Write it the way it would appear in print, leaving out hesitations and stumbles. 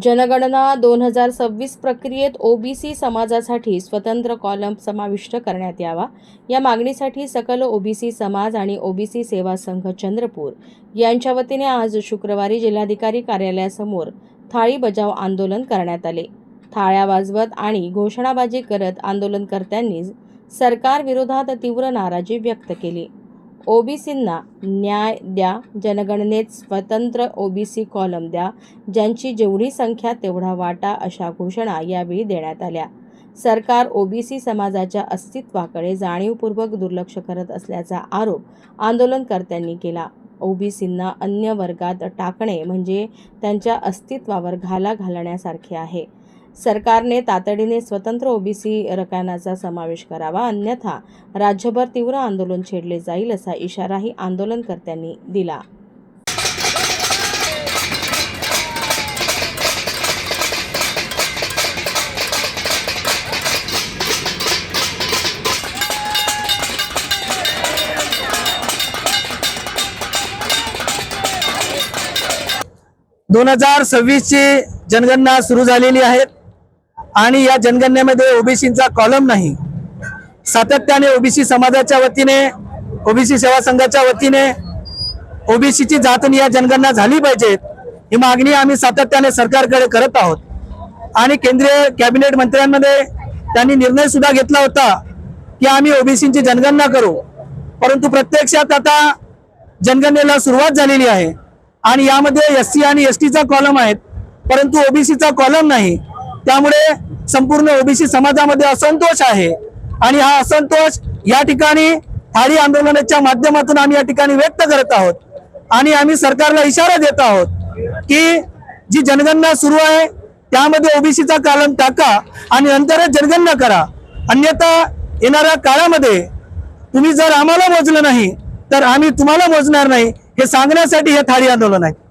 जनगणना 2026 प्रक्रियेत ओबीसी समाजासाठी स्वतंत्र कॉलम समाविष्ट करण्यात यावा या मागणीसाठी सकल ओबीसी समाज आणि ओबीसी सेवा संघ चंद्रपूर यांच्या वतीने आज शुक्रवारी जिल्हाधिकारी कार्यालयासमोर थाळी बजाव आंदोलन करण्यात आले। थाळ्या वाजवत आणि घोषणाबाजी करत आंदोलनकर्त्यांनी सरकार विरोधात तीव्र नाराजी व्यक्त केली। ओबीसींना न्याय द्या, जनगणनेत स्वतंत्र ओबीसी कॉलम द्या, ज्यांची जेवढी संख्या तेवढा वाटा, अशा घोषणा यावेळी देण्यात आल्या। सरकार ओबीसी समाजाच्या अस्तित्वाकडे जाणीवपूर्वक दुर्लक्ष करत असल्याचा आरोप आंदोलनकर्त्यांनी केला। ओबीसींना अन्य वर्गात टाकणे म्हणजे त्यांच्या अस्तित्वावर घाला घालण्यासारखे आहे। सरकारने तातडीने स्वतंत्र ओबीसी रकानाचा समावेश करावा, अन्यथा राज्यभर तीव्र आंदोलन छेडले जाईल, असा इशाराही आंदोलनकर्त्यांनी दिला। दोन 2026 ची जनगणना सुरू झालेली आहे आणि या जनगणनेमध्ये ओबीसींचा कॉलम नाही। सातत्याने ओबीसी समाजाच्या वतीने, ओबीसी सेवा संघाच्या वतीने ओबीसीची जातनी या जनगणना झाली पाहिजे ही मागणी आम्ही सातत्याने सरकारकडे करत आहोत। आणि केंद्रीय कॅबिनेट मंत्र्यांमध्ये त्यांनी निर्णय सुद्धा घेतला होता की आम्ही ओबीसींची जनगणना करू, परंतु प्रत्यक्षात आता जनगणनेला सुरुवात झालेली आहे आणि यामध्ये एससी आणि एसटीचा कॉलम आहेत, परंतु ओबीसीचा कॉलम नाही। त्यामुळे संपूर्ण ओबीसी समाजामध्ये असंतोष आहे आणि हा असंतोष या ठिकाणी थाळी आंदोलनाच्या माध्यमातून आम्ही या ठिकाणी व्यक्त करत आहोत। आणि आम्ही सरकारला इशारा देत आहोत की जी जनगणना सुरू आहे त्यामध्ये ओबीसीचा कॉलम टाका आणि नंतरच जनगणना करा, अन्यथा येणाऱ्या काळामध्ये तुम्ही जर आम्हाला मोजलं नाही तर आम्ही तुम्हाला मोजणार नाही, हे सांगण्यासाठी हे थाळी आंदोलन आहे।